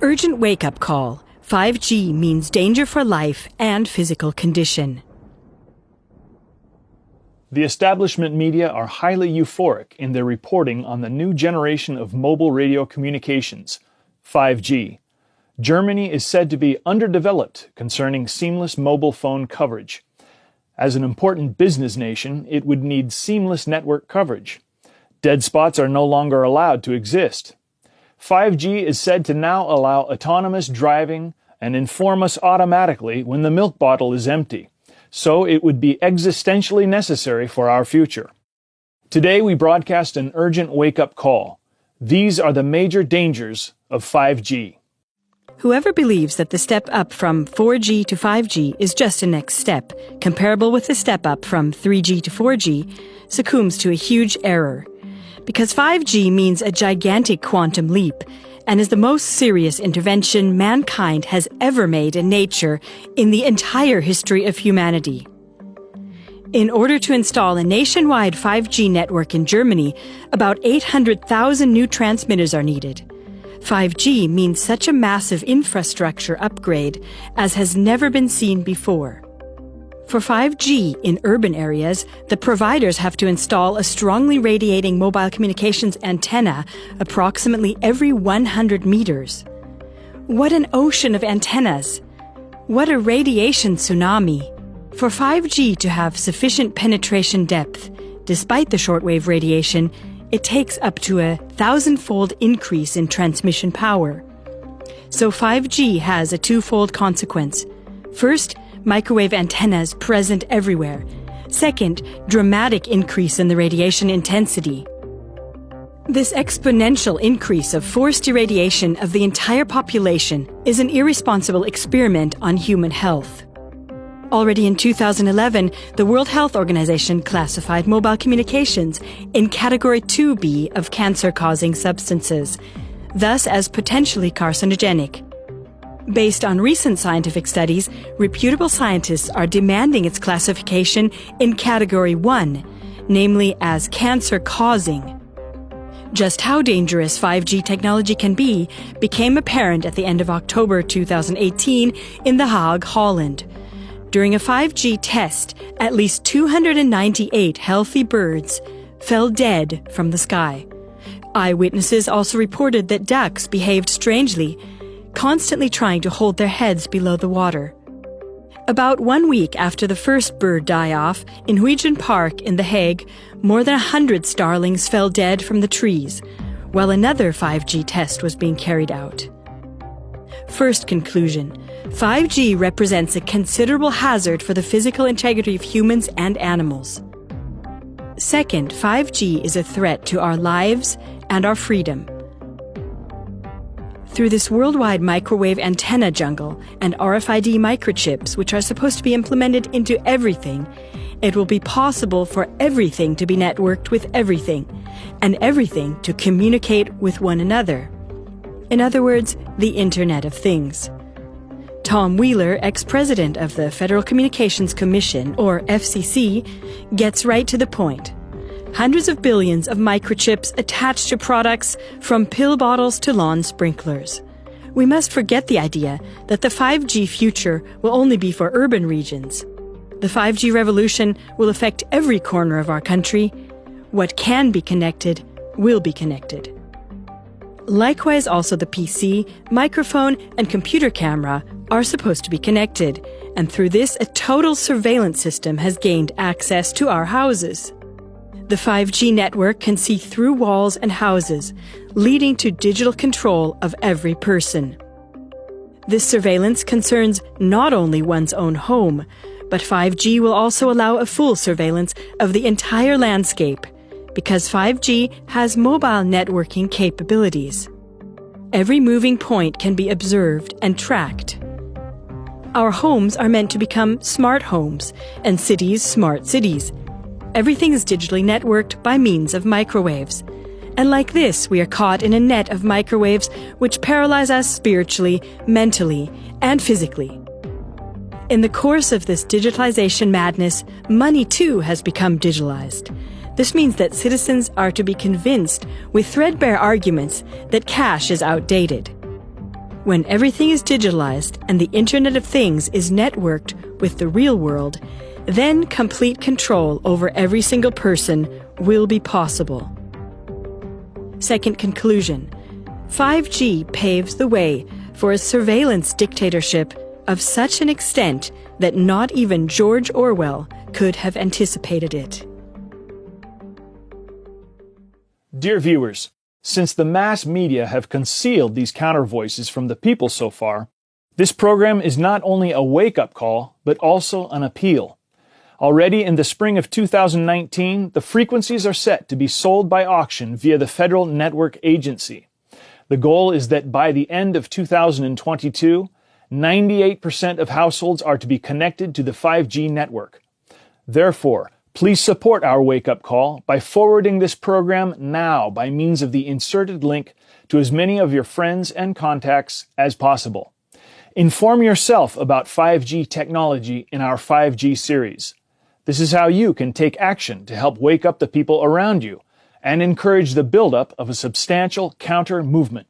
Urgent wake-up call. 5G means danger for life and physical condition. The establishment media are highly euphoric in their reporting on the new generation of mobile radio communications, 5G. Germany is said to be underdeveloped concerning seamless mobile phone coverage. As an important business nation, it would need seamless network coverage. Dead spots are no longer allowed to exist. 5G is said to now allow autonomous driving and inform us automatically when the milk bottle is empty. So it would be existentially necessary for our future. Today we broadcast an urgent wake-up call. These are the major dangers of 5G. Whoever believes that the step up from 4G to 5G is just a next step, comparable with the step up from 3G to 4G, succumbs to a huge error. Because 5G means a gigantic quantum leap, and is the most serious intervention mankind has ever made in nature in the entire history of humanity. In order to install a nationwide 5G network in Germany, about 800,000 new transmitters are needed. 5G means such a massive infrastructure upgrade as has never been seen before. For 5G in urban areas, the providers have to install a strongly radiating mobile communications antenna approximately every 100 meters. What an ocean of antennas! What a radiation tsunami! For 5G to have sufficient penetration depth, despite the shortwave radiation, it takes up to a 1,000-fold increase in transmission power. So 5G has a twofold consequence. First, microwave antennas present everywhere. Second, dramatic increase in the radiation intensity. This exponential increase of forced irradiation of the entire population is an irresponsible experiment on human health. Already in 2011, the World Health Organization classified mobile communications in Category 2B of cancer-causing substances, thus as potentially carcinogenic. Based on recent scientific studies, reputable scientists are demanding its classification in Category 1, namely as cancer-causing. Just how dangerous 5G technology can be became apparent at the end of October 2018 in The Hague, Holland. During a 5G test, at least 298 healthy birds fell dead from the sky. Eyewitnesses also reported that ducks behaved strangely, constantly trying to hold their heads below the water. About 1 week after the first bird die-off, in Huygen Park in The Hague, more than 100 starlings fell dead from the trees, while another 5G test was being carried out. First conclusion: 5G represents a considerable hazard for the physical integrity of humans and animals. Second, 5G is a threat to our lives and our freedom. Through this worldwide microwave antenna jungle and RFID microchips, which are supposed to be implemented into everything, it will be possible for everything to be networked with everything, and everything to communicate with one another. In other words, the Internet of Things. Tom Wheeler, ex-president of the Federal Communications Commission, or FCC, gets right to the point. Hundreds of billions of microchips attached to products from pill bottles to lawn sprinklers. We must forget the idea that the 5G future will only be for urban regions. The 5G revolution will affect every corner of our country. What can be connected will be connected. Likewise, also the PC, microphone, and computer camera are supposed to be connected, and through this a total surveillance system has gained access to our houses. The 5G network can see through walls and houses, leading to digital control of every person. This surveillance concerns not only one's own home, but 5G will also allow a full surveillance of the entire landscape, because 5G has mobile networking capabilities. Every moving point can be observed and tracked. Our homes are meant to become smart homes, and cities smart cities. Everything is digitally networked by means of microwaves. And like this, we are caught in a net of microwaves which paralyze us spiritually, mentally, and physically. In the course of this digitalization madness, money too has become digitalized. This means that citizens are to be convinced with threadbare arguments that cash is outdated. When everything is digitalized and the Internet of Things is networked with the real world, then complete control over every single person will be possible. Second conclusion, 5G paves the way for a surveillance dictatorship of such an extent that not even George Orwell could have anticipated it. Dear viewers, since the mass media have concealed these counter voices from the people so far, this program is not only a wake-up call, but also an appeal. Already in the spring of 2019, the frequencies are set to be sold by auction via the Federal Network Agency. The goal is that by the end of 2022, 98% of households are to be connected to the 5G network. Therefore, please support our wake-up call by forwarding this program now by means of the inserted link to as many of your friends and contacts as possible. Inform yourself about 5G technology in our 5G series. This is how you can take action to help wake up the people around you and encourage the buildup of a substantial counter-movement.